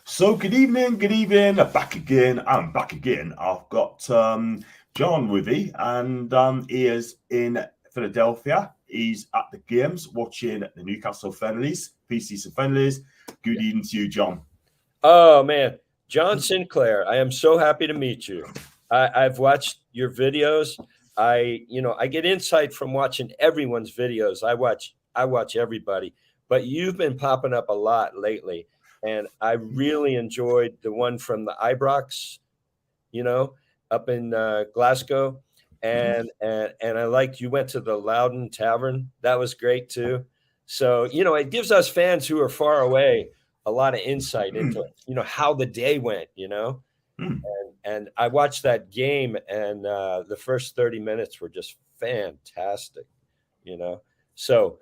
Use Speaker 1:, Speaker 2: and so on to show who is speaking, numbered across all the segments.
Speaker 1: So good evening, back again. I'm back again. I've got John with me, and he is in Philadelphia. He's at the games watching the Newcastle friendlies, preseason friendlies. Good evening to you, John.
Speaker 2: Oh man, John Sinclair, I am so happy to meet you. I've watched your videos. I get insight from watching everyone's videos. I watch everybody, but you've been popping up a lot lately, and I really enjoyed the one from the Ibrox, you know, up in Glasgow, and I liked you went to the Loudon Tavern. That was great too. So it gives us fans who are far away a lot of insight into how the day went. And I watched that game, and the first 30 minutes were just fantastic. So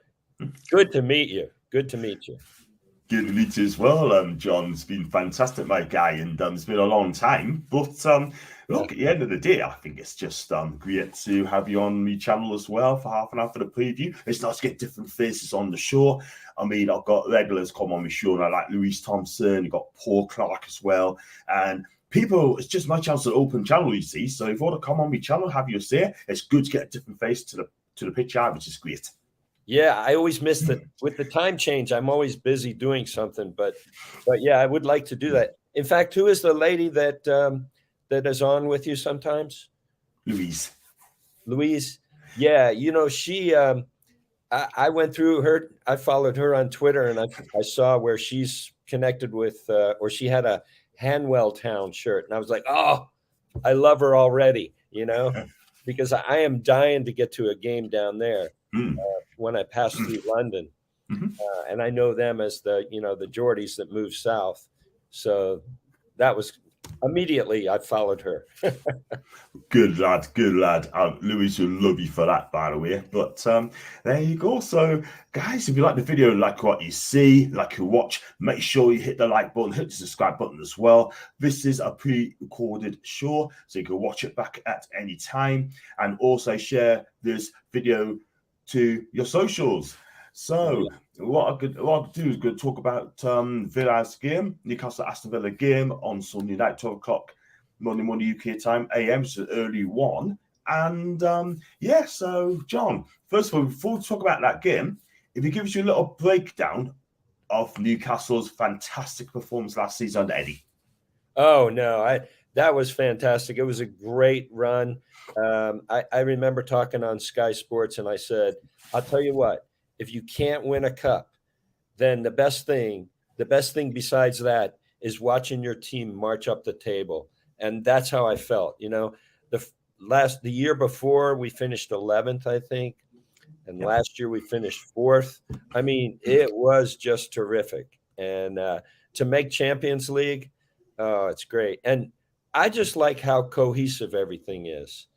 Speaker 2: good to meet you. Good to meet you.
Speaker 1: Good to meet you as well, John. It's been fantastic, my guy, and it's been a long time. But look, at the end of the day, I think it's just great to have you on my channel as well for half an hour for the preview. It's nice to get different faces on the show. I mean, I've got regulars come on my show, and I like Louise Thompson, you've got Paul Clark as well, and people, it's just my chance to open channel, you see. So if you want to come on my channel, have your say. It's good to get a different face to the picture, which is great.
Speaker 2: Yeah, I always miss that with the time change. I'm always busy doing something, but yeah, I would like to do that. In fact, who is the lady that is on with you sometimes?
Speaker 1: Louise.
Speaker 2: Louise. Yeah, she. I went through her. I followed her on Twitter, and I saw where she's connected with, or she had a Hanwell Town shirt, and I was like, oh, I love her already. Because I am dying to get to a game down there. When I pass through London, and I know them as the Geordies that moved south. So that was immediately I followed her.
Speaker 1: Good lad, good lad. Louis will love you for that, by the way. But there you go. So, guys, if you like the video, like what you see, like you watch, make sure you hit the like button, hit the subscribe button as well. This is a pre-recorded show, so you can watch it back at any time, and also share this video to your socials. So what I could do is go talk about Villa's game, Newcastle Aston Villa game on Sunday night, 12 o'clock Monday morning UK time, AM, so early one. And so John, first of all, before we talk about that game, if you give us a little breakdown of Newcastle's fantastic performance last season under Eddie.
Speaker 2: Oh no, that was fantastic. It was a great run. I remember talking on Sky Sports, and I said, I'll tell you what, if you can't win a cup, then the best thing besides that is watching your team march up the table. And that's how I felt. The year before we finished 11th, I think. And last year we finished 4th. I mean, it was just terrific. And to make Champions League, oh, it's great. And I just like how cohesive everything is.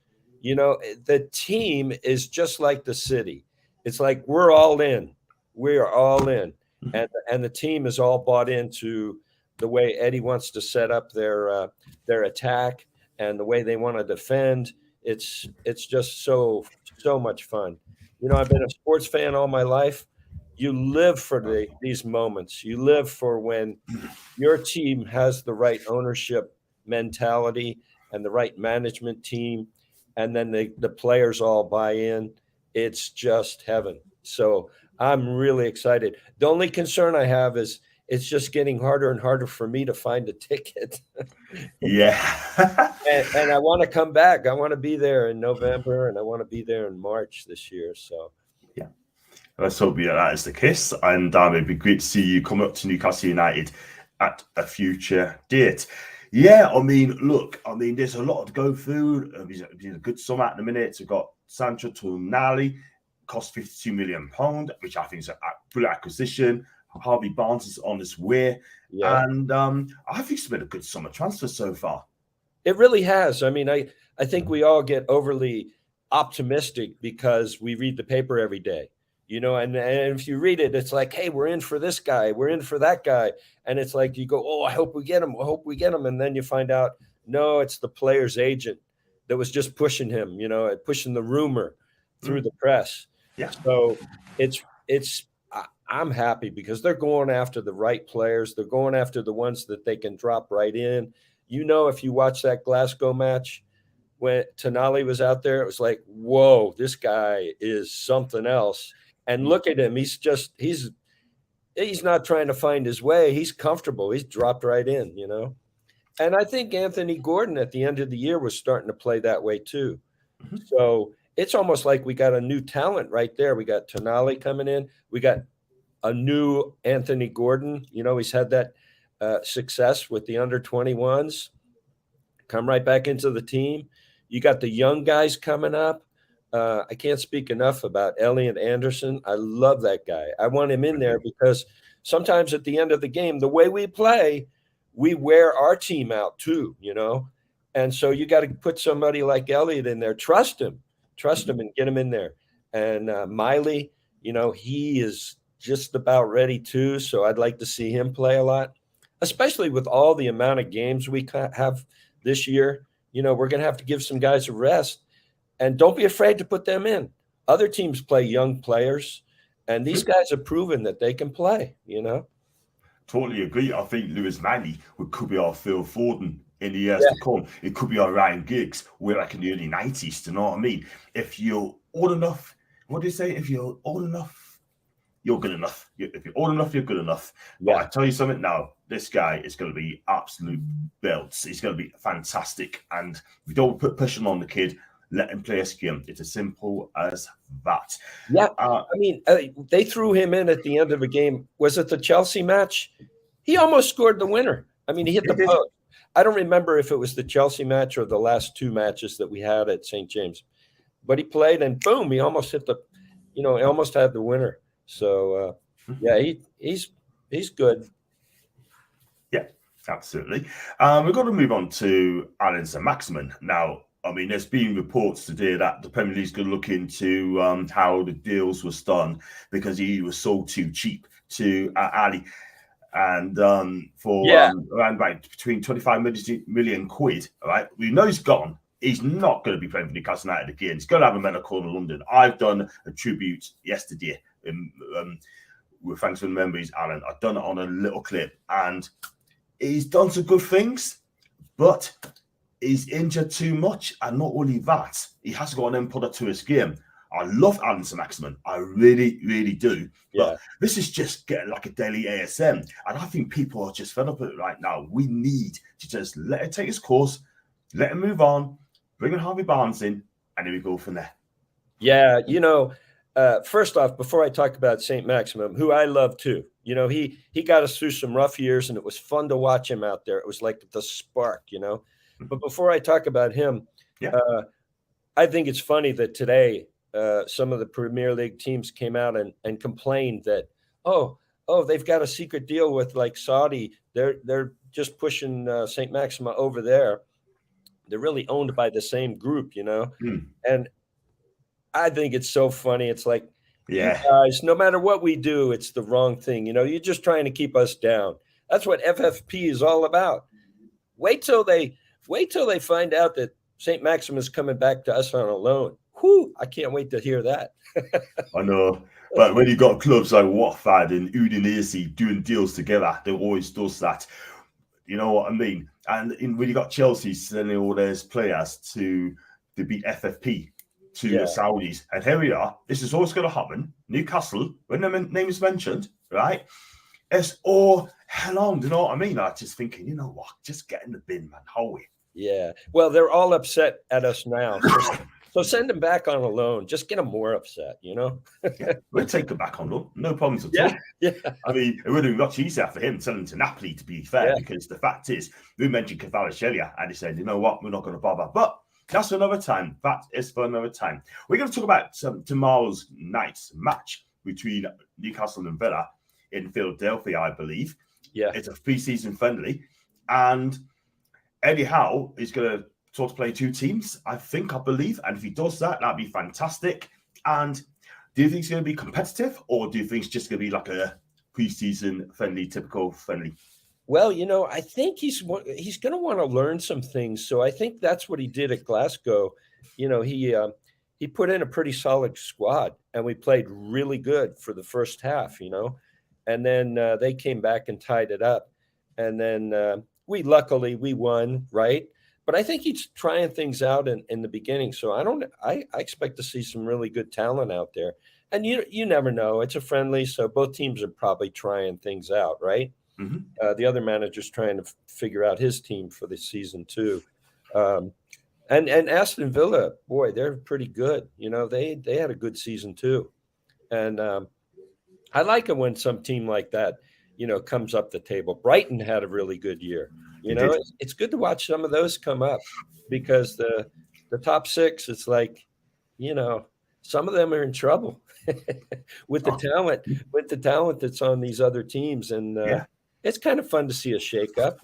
Speaker 2: The team is just like the city. It's like we're all in. We are all in. And the team is all bought into the way Eddie wants to set up their attack and the way they want to defend. It's just so much fun. I've been a sports fan all my life. You live for these moments. You live for when your team has the right ownership mentality and the right management team, and then the players all buy in. It's just heaven. So I'm really excited. The only concern I have is it's just getting harder and harder for me to find a ticket.
Speaker 1: Yeah.
Speaker 2: and I want to come back. I want to be there in November, and I want to be there in March this year. So
Speaker 1: yeah, let's hope that is the case. And it'd be great to see you come up to Newcastle United at a future date. Yeah, I mean, look, there's a lot to go through. It's been a good summer at the minute. We've got Sancho Tonali, cost £52 million, which I think is a good acquisition. Harvey Barnes is on his way. Yeah. And I think it's been a good summer transfer so far.
Speaker 2: It really has. I mean, I think we all get overly optimistic because we read the paper every day, and if you read it, it's like, hey, we're in for this guy, we're in for that guy. And it's like you go, oh, I hope we get him. I hope we get him. And then you find out, no, it's the player's agent that was just pushing him, pushing the rumor through the press.
Speaker 1: Yeah.
Speaker 2: So I'm happy because they're going after the right players. They're going after the ones that they can drop right in. You know, if you watch that Glasgow match when Tonali was out there, it was like, whoa, this guy is something else. And look at him. He's not trying to find his way. He's comfortable. He's dropped right in, you know. And I think Anthony Gordon at the end of the year was starting to play that way too.
Speaker 1: Mhm.
Speaker 2: So it's almost like we got a new talent right there. We got Tonali coming in. We got a new Anthony Gordon. You know, he's had that success with the under 21s, come right back into the team. You got the young guys coming up. I can't speak enough about Elliot Anderson. I love that guy. I want him in there because sometimes at the end of the game, the way we play, we wear our team out too, you know? And so you got to put somebody like Elliot in there. Trust him, and get him in there. And Miley, you know, he is just about ready too. So I'd like to see him play a lot, especially with all the amount of games we have this year. You know, we're going to have to give some guys a rest, and don't be afraid to put them in. Other teams play young players, and these guys have proven that they can play, you know?
Speaker 1: Totally agree. I think Lewis Manley could be our Phil Foden in the years to come. It could be our Ryan Giggs. We're like in the early 90s, do you know what I mean? If you're old enough, what do you say? If you're old enough, you're good enough. If you're old enough, you're good enough. But I tell you something now, this guy is going to be absolute belts. He's going to be fantastic. And we don't put pressure on the kid. Let him play his game. It's as simple as that.
Speaker 2: Yeah. I mean, they threw him in at the end of a game. Was it the Chelsea match? He almost scored the winner. I mean, he hit the post. I don't remember if it was the Chelsea match or the last two matches that we had at St. James, but he played and boom, he almost hit the, you know, he almost had the winner. So, yeah, he's good.
Speaker 1: Yeah, absolutely. We're going to move on to Saint-Maximin now. I mean, there's been reports today that the Premier League's going to look into how the deals was done because he was sold too cheap to Ali, and for around about between 25 million quid. All right, we know he's gone. He's not going to be playing for Newcastle United again. He's going to have a medical in London. I've done a tribute yesterday with thanks for the memories, Alan. I've done it on a little clip, and he's done some good things, but he's injured too much, and not only that, he has got an end product to his game. I love Saint-Maximin. I really, really do. But this is just getting like a daily ASM. And I think people are just fed up with it right now. We need to just let it take its course, let it move on, bring in Harvey Barnes in, and then we go from there.
Speaker 2: Yeah, you know, first off, before I talk about Saint-Maximin, who I love too, you know, he got us through some rough years, and it was fun to watch him out there. It was like the spark, you know. But before I talk about him, I think it's funny that today some of the Premier League teams came out and complained that, oh, they've got a secret deal with like Saudi. They're just pushing Saint-Maximin over there. They're really owned by the same group, you know. And I think it's so funny. It's like, you guys, no matter what we do, it's the wrong thing. You know, you're just trying to keep us down. That's what FFP is all about. Wait till they find out that Saint-Maximin is coming back to us on a loan. Whew, I can't wait to hear that.
Speaker 1: I know. But when you got clubs like Watford and Udinese doing deals together, they always does that. You know what I mean? And when you got Chelsea sending all those players to beat FFP to the Saudis, and here we are. This is always going to happen. Newcastle, when their name is mentioned, right? It's all hell on. Do you know what I mean? I'm just thinking, you know what? Just get in the bin, man. Howie.
Speaker 2: Yeah. Well, they're all upset at us now. So send them back on a loan. Just get them more upset, you know?
Speaker 1: We'll take them back on loan. No problems at all. Yeah. I mean, it would have been much easier for him selling to Napoli, to be fair, because the fact is, we mentioned Kvaratskhelia, and he said, you know what? We're not going to bother. But that's for another time. That is for another time. We're going to talk about tomorrow's night's match between Newcastle and Villa in Philadelphia, I believe.
Speaker 2: Yeah.
Speaker 1: It's a preseason friendly. And Eddie Howe is going to sort of play two teams, I believe. And if he does that, that'd be fantastic. And do you think it's going to be competitive, or do you think it's just going to be like a preseason friendly, typical friendly?
Speaker 2: Well, you know, I think he's going to want to learn some things. So I think that's what he did at Glasgow. You know, he put in a pretty solid squad, and we played really good for the first half, you know. and then they came back and tied it up, and then luckily we won, right? But I think he's trying things out in the beginning, so I expect to see some really good talent out there, and you never know. It's a friendly, so both teams are probably trying things out, right? The other manager's trying to figure out his team for the season too. And Aston Villa, boy, they're pretty good. They had a good season too, and I like it when some team like that, comes up the table. Brighton had a really good year.
Speaker 1: They did.
Speaker 2: It's good to watch some of those come up, because the top six, it's like, some of them are in trouble with the talent that's on these other teams, and it's kind of fun to see a shakeup.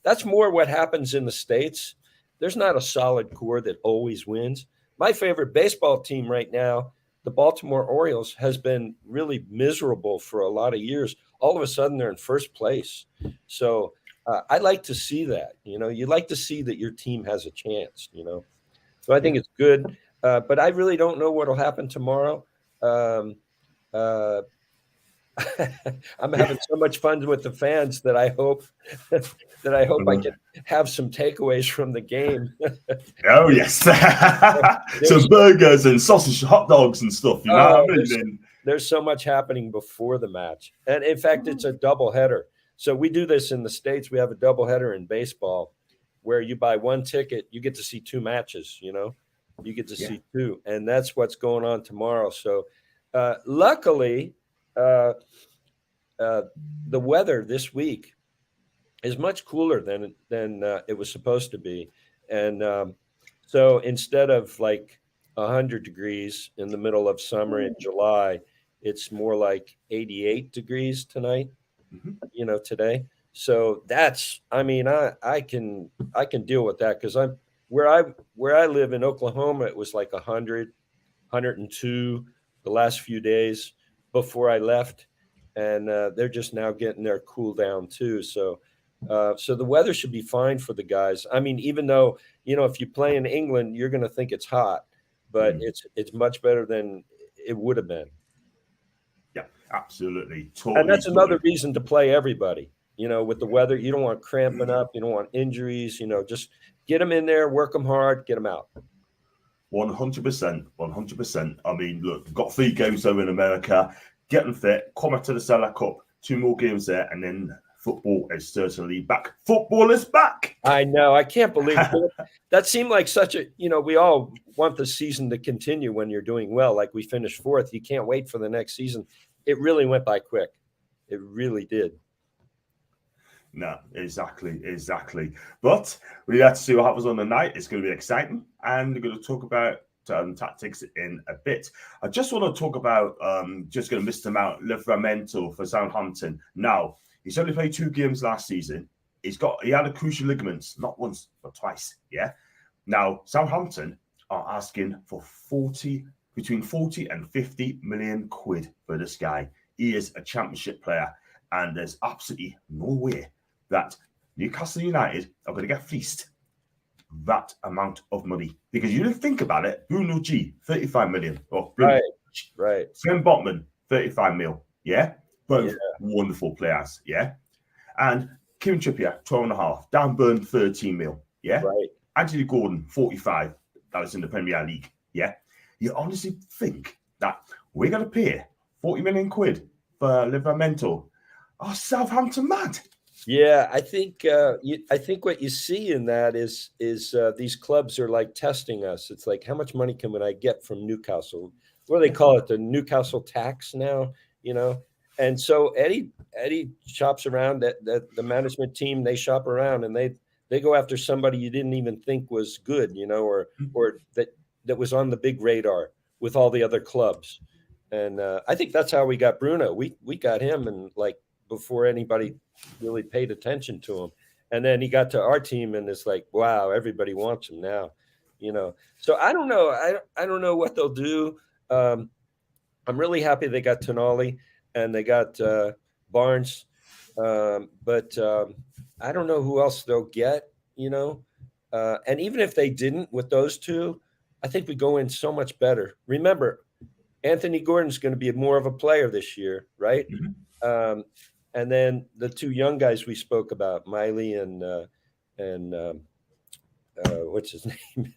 Speaker 2: That's more what happens in the States. There's not a solid core that always wins. My favorite baseball team right now, the Baltimore Orioles, has been really miserable for a lot of years. All of a sudden, they're in first place. So I like to see that. You like to see that your team has a chance. So I think it's good. But I really don't know what will happen tomorrow. I'm having so much fun with the fans that I hope I can have some takeaways from the game.
Speaker 1: Oh yes, some burgers and sausage, hot dogs and stuff. You know what I mean?
Speaker 2: There's so much happening before the match, and in fact, it's a double header. So we do this in the States. We have a double header in baseball, where you buy one ticket, you get to see two matches. You get to see two, and that's what's going on tomorrow. So luckily, the weather this week is much cooler than it was supposed to be, and so instead of like 100 degrees in the middle of summer in July, it's more like 88 degrees tonight. Today. So that's, I can deal with that, because I'm where I live in Oklahoma. It was like 100, 102 the last few days before I left, and they're just now getting their cool down too. So the weather should be fine for the guys. Even though, if you play in England, you're going to think it's hot, but it's much better than it would have been.
Speaker 1: Yeah, absolutely. Totally,
Speaker 2: and that's another reason to play everybody. With the weather, you don't want cramping up, you don't want injuries. Just get them in there, work them hard, get them out.
Speaker 1: 100%, 100%. Look, we've got 3 games over in America. Get them fit, come out to the Salah Cup, 2 more games there, and then football is certainly back. Football is back.
Speaker 2: I know. I can't believe it. That seemed like such a, we all want the season to continue when you're doing well. Like we finished 4th. You can't wait for the next season. It really went by quick. It really did.
Speaker 1: No, exactly. But we have to see what happens on the night. It's going to be exciting, and we're going to talk about tactics in a bit. I just want to talk about just going to miss them out. Livramento for Southampton. Now, he's only played 2 games last season. He had a cruciate ligaments, not once but twice. Yeah. Now, Southampton are asking for between 40 and 50 million quid for this guy. He is a championship player, and there's absolutely no way that Newcastle United are going to get fleeced that amount of money. Because you think about it, Bruno G, 35 million. Oh, brilliant.
Speaker 2: Right.
Speaker 1: Sven Botman, 35 mil. Yeah. Both wonderful players. Yeah. And Kieran Trippier, 12.5. Dan Burn, 13 mil. Yeah.
Speaker 2: Right.
Speaker 1: Anthony Gordon, 45. That was in the Premier League. Yeah. You honestly think that we're going to pay 40 million quid for Livramento? Oh, Southampton mad.
Speaker 2: Yeah, I think what you see in that is these clubs are like testing us. It's like, how much money can I get from Newcastle? What do they call it? The Newcastle tax now, And so Eddie shops around. That the management team, they shop around, and they go after somebody you didn't even think was good, or that was on the big radar with all the other clubs. And I think that's how we got Bruno. We got him, and like before anybody really paid attention to him. And then he got to our team, and it's like, wow, everybody wants him now, So I don't know. I don't know what they'll do. I'm really happy they got Tonali and they got Barnes, but I don't know who else they'll get. And even if they didn't with those two, I think we go in so much better. Remember, Anthony Gordon's going to be more of a player this year, right? And then the two young guys we spoke about, Miley and what's his name,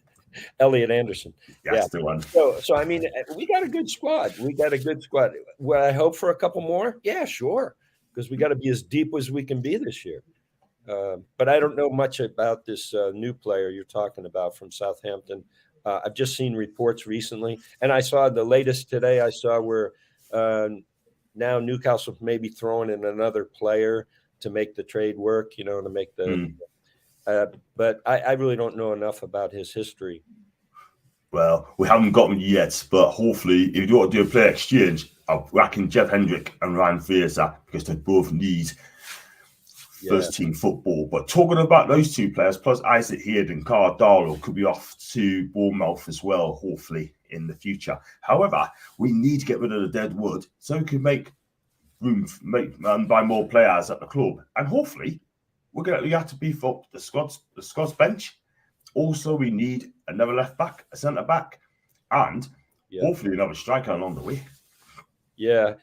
Speaker 2: Elliot Anderson. Yeah.
Speaker 1: That's the one.
Speaker 2: So I mean, we got a good squad. We got a good squad. Will I hope for a couple more? Yeah, sure, because we got to be as deep as we can be this year. But I don't know much about this new player you're talking about from Southampton. I've just seen reports recently, and I saw the latest today. I saw where now Newcastle may be throwing in another player to make the trade work. To make the. But I really don't know enough about his history.
Speaker 1: Well, we haven't got them yet, but hopefully, if you want to do a player exchange, I'll whack in Jeff Hendrick and Ryan Fraser because they both need first team football. But talking about those two players, plus Isaac Heard and Carl Darlow could be off to Bournemouth as well, hopefully, in the future. However, we need to get rid of the dead wood so we can make room, buy more players at the club. And hopefully, we have to beef up the squad's bench. Also, we need another left back, a centre back, and hopefully another striker along the way.
Speaker 2: Yeah.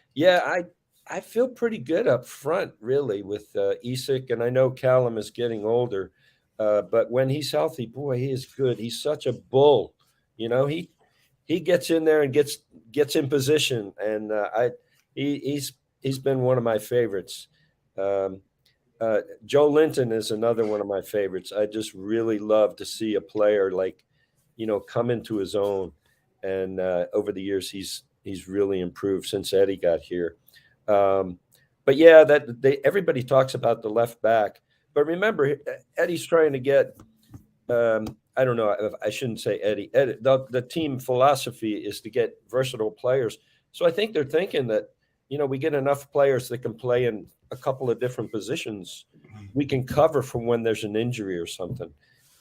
Speaker 2: I feel pretty good up front, really, with Isak, and I know Callum is getting older, but when he's healthy, boy, he is good. He's such a bull. He gets in there and gets in position, and he's been one of my favorites. Joe Linton is another one of my favorites. I just really love to see a player come into his own, and over the years he's really improved since Eddie got here. But yeah, everybody talks about the left back, but remember Eddie's trying to get. I don't know. I shouldn't say Eddie. The team philosophy is to get versatile players. So I think they're thinking that we get enough players that can play in a couple of different positions. We can cover from when there's an injury or something,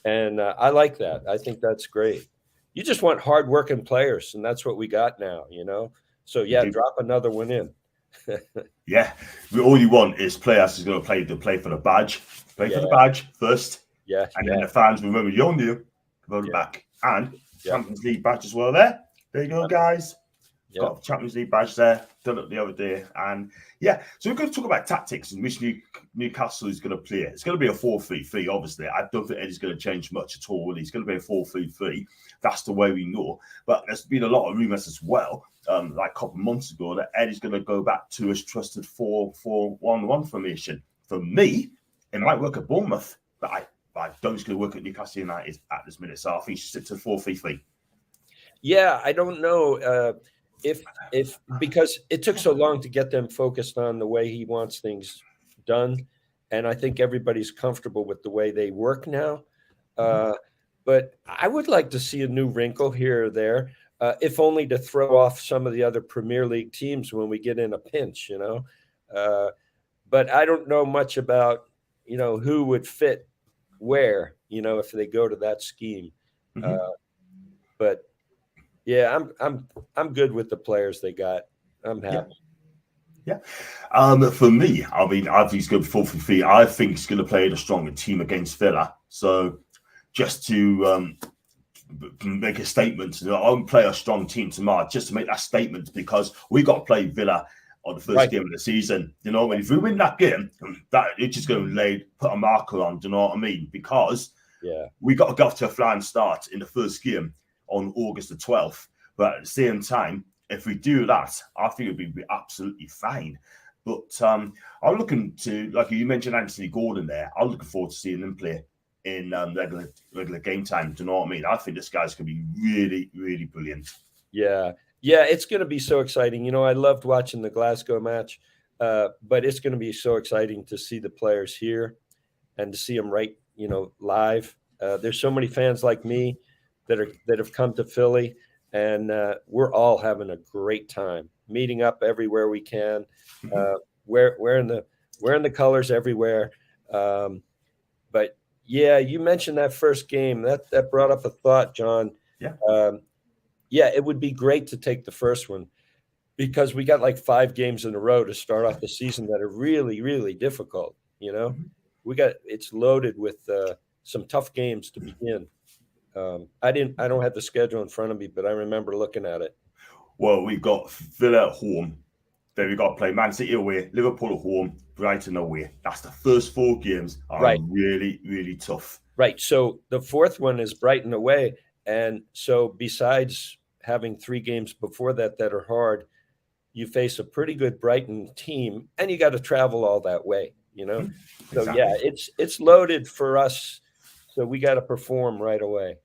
Speaker 2: and I like that. I think that's great. You just want hardworking players, and that's what we got now. So yeah, drop another one in.
Speaker 1: Yeah, all you want is players who's going to play for the badge, for the badge first.
Speaker 2: Yeah,
Speaker 1: and then the fans remember you on you, vote back, and Champions League badge as well. There you go, guys. Got a Champions League badge there. Done it the other day, and so we're going to talk about tactics and which Newcastle is going to play. It's going to be a 4-3-3. Obviously, I don't think Eddie's going to change much at all. It's going to be a 4-3-3. That's the way we know. But there's been a lot of rumours as well, like a couple of months ago, that Eddie's going to go back to his trusted 4-4-1-1 formation. For me, it might work at Bournemouth, but I don't think it's going to work at Newcastle United at this minute. So I think he should stick to 4-3-3.
Speaker 2: Yeah, I don't know. If because it took so long to get them focused on the way he wants things done, and I think everybody's comfortable with the way they work now. But I would like to see a new wrinkle here or there, if only to throw off some of the other Premier League teams when we get in a pinch, But I don't know much about who would fit where, if they go to that scheme. But yeah, I'm good with the players they got. I'm happy.
Speaker 1: Yeah. For me, I mean, I think he's going to 4-3-3. I think he's going to play a stronger team against Villa. So just to make a statement, I'll play a strong team tomorrow just to make that statement because we got to play Villa on the first game of the season. If we win that game, that it's just going to put a marker on. Do you know what I mean? Because we got to go to a flying start in the first game on August the 12th. But at the same time, if we do that, I think it'll be absolutely fine. But I'm looking to, like you mentioned, Anthony Gordon there. I'm looking forward to seeing him play in regular game time. Do you know what I mean? I think this guy's going to be really, really brilliant.
Speaker 2: Yeah, it's going to be so exciting. I loved watching the Glasgow match, but it's going to be so exciting to see the players here and to see them live. There's so many fans like me that have come to Philly, and we're all having a great time, meeting up everywhere we can, wearing the colors everywhere. But yeah, you mentioned that first game that brought up a thought, John. It would be great to take the first one because we got like 5 games in a row to start off the season that are really, really difficult. It's loaded with some tough games to begin. I don't have the schedule in front of me, but I remember looking at it.
Speaker 1: Well, we've got Villa at home, Then we got to play Man City away, Liverpool at home, Brighton away. That's the first 4 games are
Speaker 2: Right.
Speaker 1: really, really tough.
Speaker 2: Right. So the 4th one is Brighton away. And so besides having 3 games before that are hard, you face a pretty good Brighton team, and you got to travel all that way, you know? So
Speaker 1: Exactly.
Speaker 2: yeah, it's loaded for us. So we got to perform right away.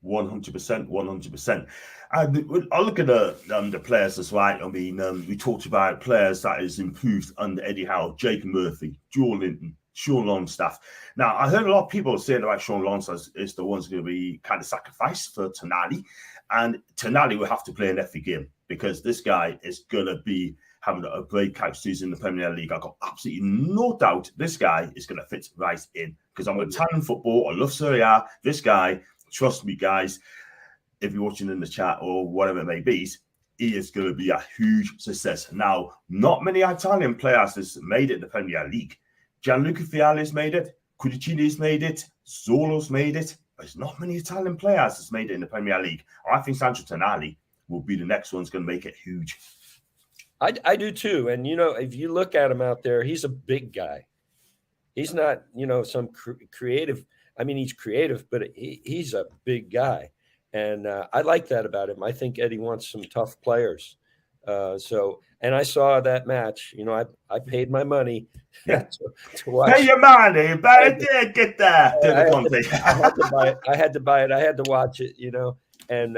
Speaker 1: 100%, 100%. And I look at the players as well. I mean, we talked about players that has improved under Eddie Howe, Jake Murphy, Joe Linton, Sean Longstaff. Now, I heard a lot of people saying about Sean Longstaff is the one's going to be kind of sacrificed for Tonali. And Tonali will have to play in every game because this guy is going to be having a breakout season in the Premier League. I've got absolutely no doubt this guy is going to fit right in because I'm Italian football. I love Serie A. This guy, trust me, guys, if you're watching in the chat or whatever it may be, he is going to be a huge success. Now, not many Italian players has made it in the Premier League. Gianluca Vialli's made it. Cudicini's made it. Zolo's made it. There's not many Italian players that's made it in the Premier League. I think Sandro Tonali will be the next one's going to make it huge.
Speaker 2: I do too. And, you know, if you look at him out there, he's a big guy. He's not, you know, some creative. I mean, he's creative, but he's a big guy. And I like that about him. I think Eddie wants some tough players. And I saw that match. You know, I paid my money to watch.
Speaker 1: Pay your money, but get there.
Speaker 2: I had to buy it. I had to watch it, you know. And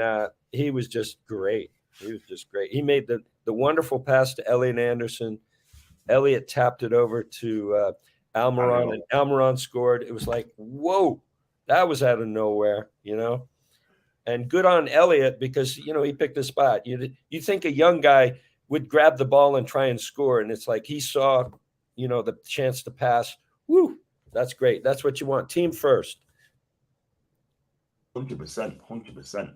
Speaker 2: he was just great. He made the wonderful pass to Elliot Anderson. Elliot tapped it over to Almiron, and Almiron scored. It was like, whoa, that was out of nowhere, you know. And good on Elliot because, you know, he picked a spot. You think a young guy would grab the ball and try and score, and it's like he saw, you know, the chance to pass. Woo, that's great. That's what you want. Team first.
Speaker 1: 100%, 100%.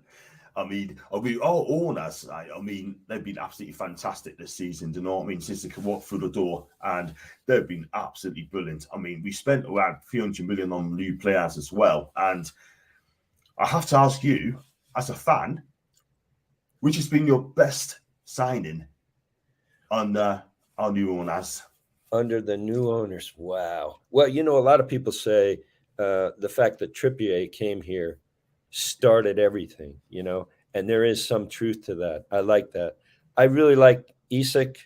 Speaker 1: I mean, all owners, I mean, they've been absolutely fantastic this season, do you know what I mean? Since they could walk through the door, and they've been absolutely brilliant. I mean, we spent around 300 million on new players as well. And I have to ask you, as a fan, which has been your best signing under our new owners?
Speaker 2: Under the new owners, wow. Well, you know, a lot of people say the fact that Trippier came here started everything, you know, and there is some truth to that. I like that. I really like Isak.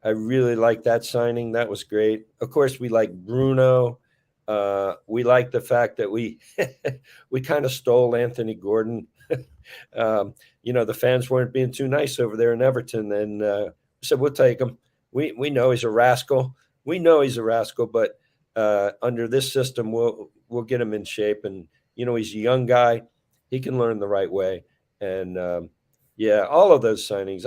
Speaker 2: I really like that signing. That was great. Of course, we like Bruno. We like the fact that we kind of stole Anthony Gordon. You know, the fans weren't being too nice over there in Everton, and we said we'll take him. We know he's a rascal. We know he's a rascal, but under this system, we'll get him in shape. And you know, he's a young guy. He can learn the right way. And yeah, all of those signings.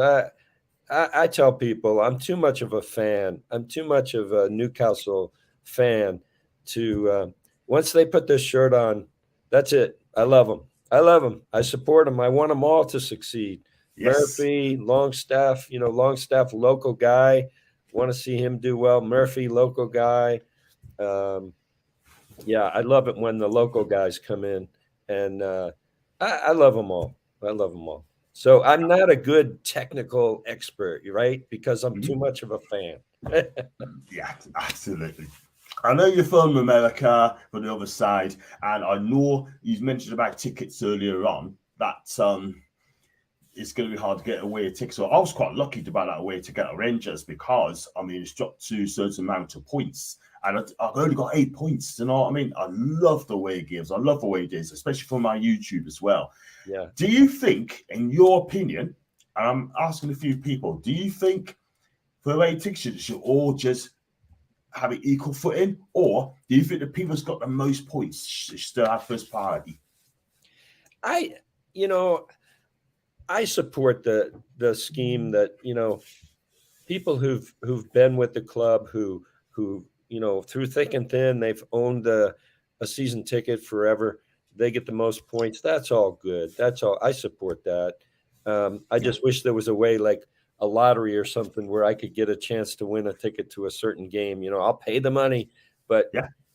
Speaker 2: I tell people I'm too much of a fan. I'm too much of a Newcastle fan to once they put this shirt on, that's it. I love them. I love them. I support them. I want them all to succeed. Yes. Murphy, Longstaff, you know, Longstaff, local guy. Want to see him do well. Murphy, local guy. Yeah, I love it when the local guys come in, and I love them all. I love them all. So I'm not a good technical expert, right? Because I'm too much of a fan.
Speaker 1: Yeah, absolutely. I know you're from America, from the other side, and I know you mentioned about tickets earlier on, that it's going to be hard to get away tickets. So I was quite lucky to buy that away to get a Rangers because, I mean, it's dropped to a certain amount of points, and I've only got 8 points, you know what I mean? I love the away games. I love away days, especially for my YouTube as well.
Speaker 2: Yeah.
Speaker 1: Do you think, in your opinion, and I'm asking a few people, do you think for away tickets should all just have an equal footing, or do you think the people who's got the most points should still have first priority?
Speaker 2: I support the scheme that, you know, people who've been with the club, who you know, through thick and thin, they've owned a season ticket forever. They get the most points. That's all good. That's all. I support that. I just wish there was a way, like a lottery or something, where I could get a chance to win a ticket to a certain game. You know, I'll pay the money, but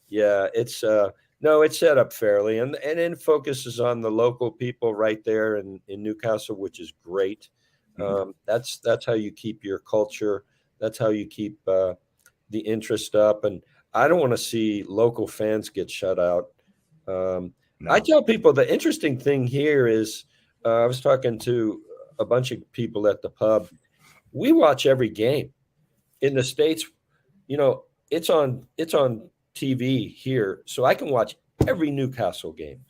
Speaker 2: yeah, it's no, it's set up fairly, and it focuses on the local people right there in Newcastle, which is great. That's how you keep your culture That's how you keep the interest up. And I don't want to see local fans get shut out. I tell people the interesting thing here is I was talking to a bunch of people at the pub. We watch every game in the States. You know, it's on TV here, so I can watch every Newcastle game.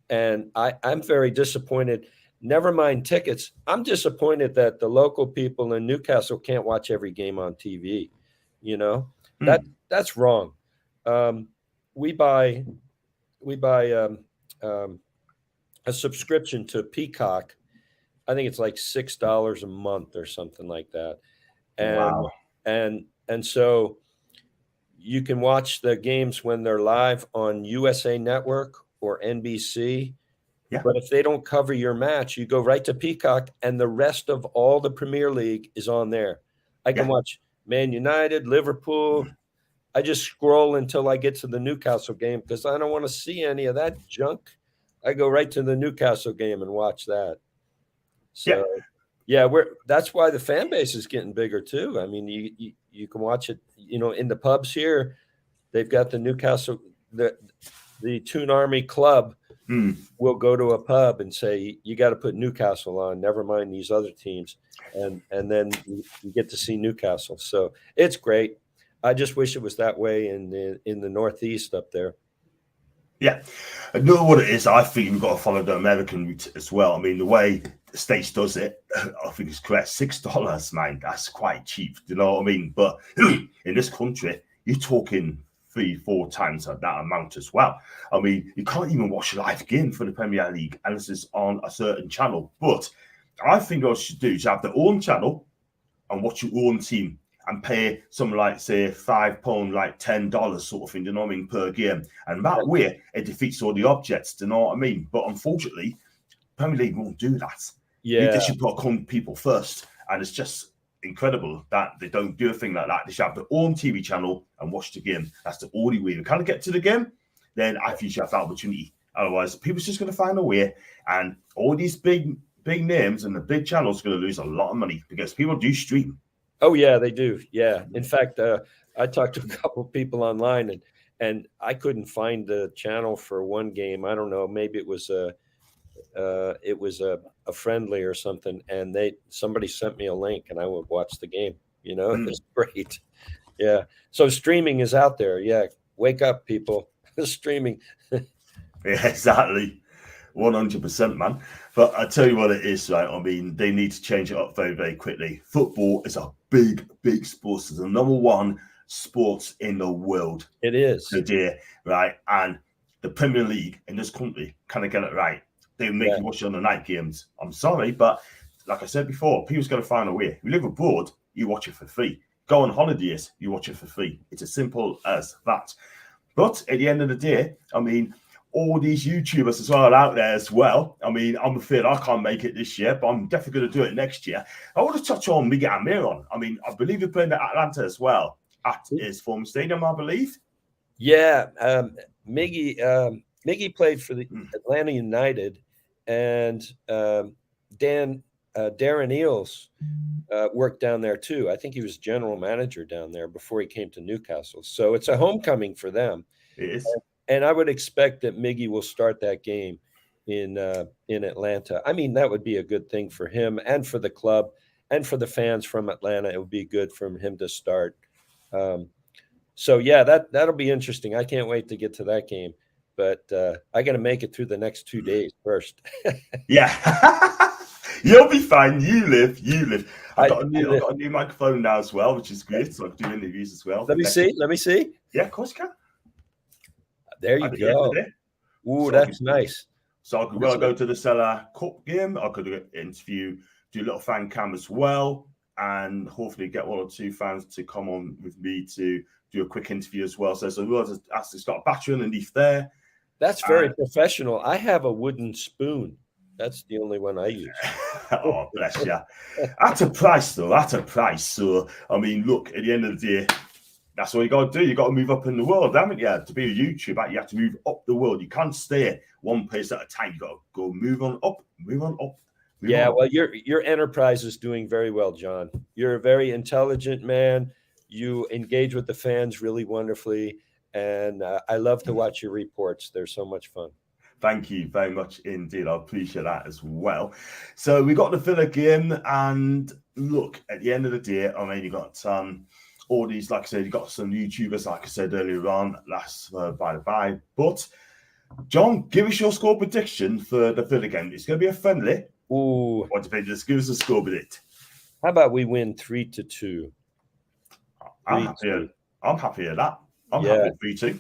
Speaker 2: And I'm very disappointed. Never mind tickets. I'm disappointed that the local people in Newcastle can't watch every game on TV. You know, that's wrong. We buy a subscription to Peacock. I think it's like $6 a month or something like that. And
Speaker 1: Wow.
Speaker 2: and so you can watch the games when they're live on USA Network or NBC.
Speaker 1: Yeah.
Speaker 2: But if they don't cover your match, you go right to Peacock, and the rest of all the Premier League is on there. I can watch Man United, Liverpool. I just scroll until I get to the Newcastle game because I don't want to see any of that junk. I go right to the Newcastle game and watch that. So, yeah, that's why the fan base is getting bigger too. I mean, you can watch it, you know, in the pubs here. They've got the Newcastle, the Toon Army Club will go to a pub and say, you got to put Newcastle on, never mind these other teams. And then you get to see Newcastle. So it's great. I just wish it was that way in the Northeast up there.
Speaker 1: Yeah, I know what it is. I think we've got to follow the American route as well. I mean, the way the States does it, I think it's correct. $6, man, that's quite cheap. Do you know what I mean? But in this country, you're talking 3-4 times that amount as well. I mean, you can't even watch a live game for the Premier League unless it's on a certain channel. But I think what you should do is have their own channel and watch your own team and pay something like, say, £5, like $10 sort of thing, you know what I mean, per game. And that way, it defeats all the objects, do you know what I mean? But unfortunately, Premier League won't do that.
Speaker 2: Yeah.
Speaker 1: They should put people first. And it's just incredible that they don't do a thing like that. They should have their own TV channel and watch the game. That's the only way. If you kind of get to the game, then I think you should have that opportunity. Otherwise, people's just going to find a way. And all these big names and the big channels are going to lose a lot of money because people do stream.
Speaker 2: Oh, yeah, they do. Yeah. In fact, I talked to a couple of people online and I couldn't find the channel for one game. I don't know. Maybe it was a friendly or something. And somebody sent me a link and I would watch the game. You know, it's great. Yeah. So streaming is out there. Yeah. Wake up, people. Streaming.
Speaker 1: Yeah, exactly. 100%, man. But I tell you what it is, right? I mean, they need to change it up very, very quickly. Football is a big sport. It's the number one sport in the world.
Speaker 2: It is.
Speaker 1: Today, right? And the Premier League in this country kind of get it right. They make you watch it on the night games. I'm sorry, but like I said before, people's got to find a way. If you live abroad, you watch it for free. Go on holidays, you watch it for free. It's as simple as that. But at the end of the day, I mean, all these YouTubers as well out there as well. I mean, I'm afraid I can't make it this year, but I'm definitely going to do it next year. I want to touch on Miguel Almiron. I mean, I believe he's playing at Atlanta as well, at his former stadium, I believe.
Speaker 2: Yeah, Miggy played for the Atlanta United, and Darren Eales worked down there too. I think he was general manager down there before he came to Newcastle. So it's a homecoming for them.
Speaker 1: It is.
Speaker 2: And I would expect that Miggy will start that game in Atlanta. I mean, that would be a good thing for him and for the club and for the fans from Atlanta. It would be good for him to start. So yeah, that'll be interesting. I can't wait to get to that game. But I got to make it through the next 2 days first.
Speaker 1: Yeah. You'll be fine. You live. I've got a new microphone now as well, which is great. So I can do interviews as well.
Speaker 2: Let me see.
Speaker 1: Yeah, of course you can.
Speaker 2: There you go. Ooh, that's nice.
Speaker 1: So I could go to the Cellar Cup game. I could interview, do a little fan cam as well, and hopefully get 1 or 2 fans to come on with me to do a quick interview as well. So it's got a battery underneath there.
Speaker 2: That's very professional. I have a wooden spoon. That's the only one I use.
Speaker 1: Oh, bless you. That's a price, though. That's a price. So, I mean, look, at the end of the day, that's what you got to do. You got to move up in the world, haven't you? To be a YouTuber, you have to move up the world. You can't stay one place at a time. You got to go move on up.
Speaker 2: Yeah, well, your enterprise is doing very well, John. You're a very intelligent man. You engage with the fans really wonderfully, and I love to watch your reports. They're so much fun.
Speaker 1: Thank you very much indeed. I appreciate that as well. So we got the Villa game, and look, at the end of the day, I mean, you got all these, like I said, you got some YouTubers, like I said earlier on, last by the by. But John, give us your score prediction for the Villa game. It's going to be a friendly.
Speaker 2: Ooh,
Speaker 1: What do you think? Just give us a score with it.
Speaker 2: how about we win 3-2?
Speaker 1: I'm happy with that. I'm
Speaker 2: Yeah.
Speaker 1: happy with 3-2.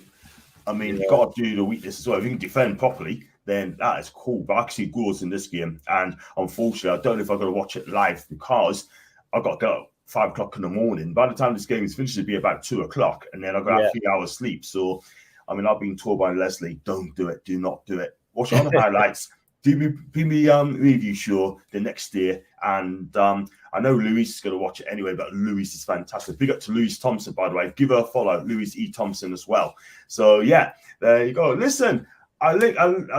Speaker 1: I mean, you got to do the weakness as well. If you can defend properly, then that is cool. But I see goals in this game, and unfortunately, I don't know if I'm going to watch it live because I've got to go 5 o'clock in the morning. By the time this game is finished, it'll be about 2 o'clock, and then I've got 3 hours sleep. So, I mean, I've been told by Leslie, don't do it, do not do it. Watch it on the highlights. Do me review show the next day, and I know Louise is going to watch it anyway, but Louise is fantastic. Big up to Louise Thompson, by the way. Give her a follow, Louise E. Thompson as well. So yeah, there you go. Listen, I'm going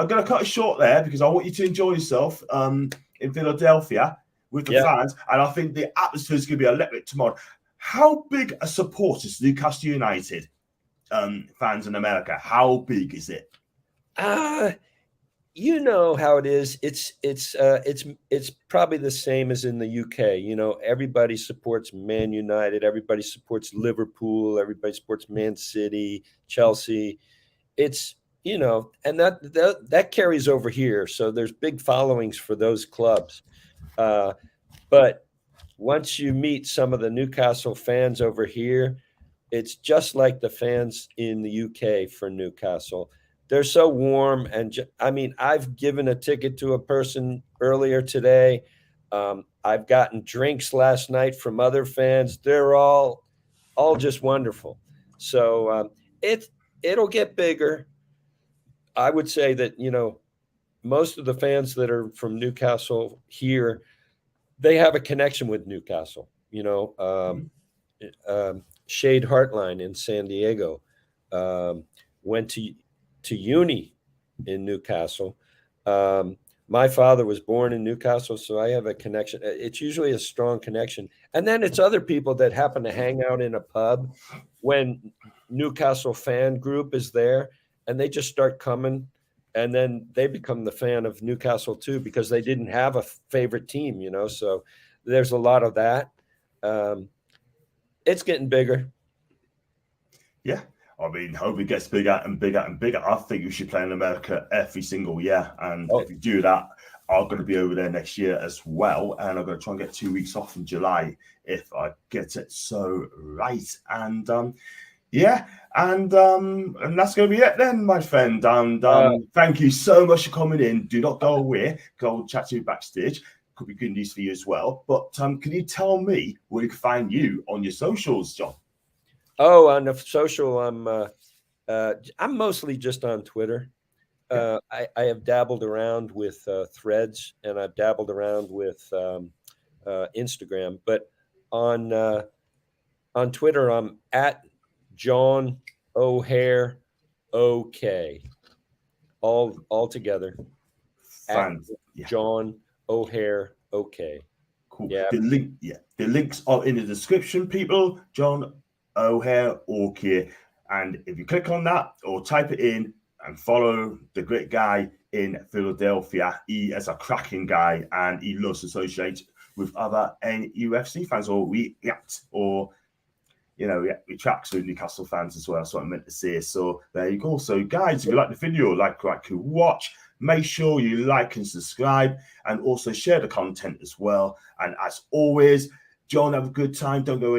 Speaker 1: to cut it short there because I want you to enjoy yourself in Philadelphia with the fans, and I think the atmosphere is going to be electric tomorrow. How big a support is Newcastle United fans in America? How big is it?
Speaker 2: You know how it is. It's probably the same as in the UK. You know, everybody supports Man United. Everybody supports Liverpool. Everybody supports Man City, Chelsea. It's, you know, and that carries over here. So there's big followings for those clubs. But once you meet some of the Newcastle fans over here, it's just like the fans in the UK for Newcastle. They're so warm. And I mean, I've given a ticket to a person earlier today. I've gotten drinks last night from other fans. They're all just wonderful. So it'll get bigger. I would say that, you know, most of the fans that are from Newcastle here, they have a connection with Newcastle. You know, Shade Hartline in San Diego went to uni in Newcastle. My father was born in Newcastle, so I have a connection. It's usually a strong connection. And then it's other people that happen to hang out in a pub when Newcastle fan group is there, and they just start coming, and then they become the fan of Newcastle too, because they didn't have a favorite team, you know? So there's a lot of that. It's getting bigger.
Speaker 1: Yeah. I mean, hope it gets bigger and bigger and bigger. I think you should play in America every single year. And if you do that, I'm going to be over there next year as well. And I'm going to try and get 2 weeks off in July if I get it so right. And and that's going to be it then, my friend. And thank you so much for coming in. Do not go away because I'll chat to you backstage. Could be good news for you as well. But can you tell me where you can find you on your socials, John?
Speaker 2: Oh, on the social, I'm mostly just on Twitter. I have dabbled around with Threads, and I've dabbled around with Instagram. But on Twitter, I'm at John O'Hare OK, all together. John O'Hare OK.
Speaker 1: Cool. Yeah. The links are in the description, people. John O'Hare OK, and if you click on that or type it in and follow the great guy in Philadelphia, he is a cracking guy and he loves to associate with other NUFC fans, or we tracks with Newcastle fans as well. That's what I meant to say. So there you go. So guys, if you like the video, like to watch, make sure you like and subscribe, and also share the content as well. And as always, John, have a good time. Don't go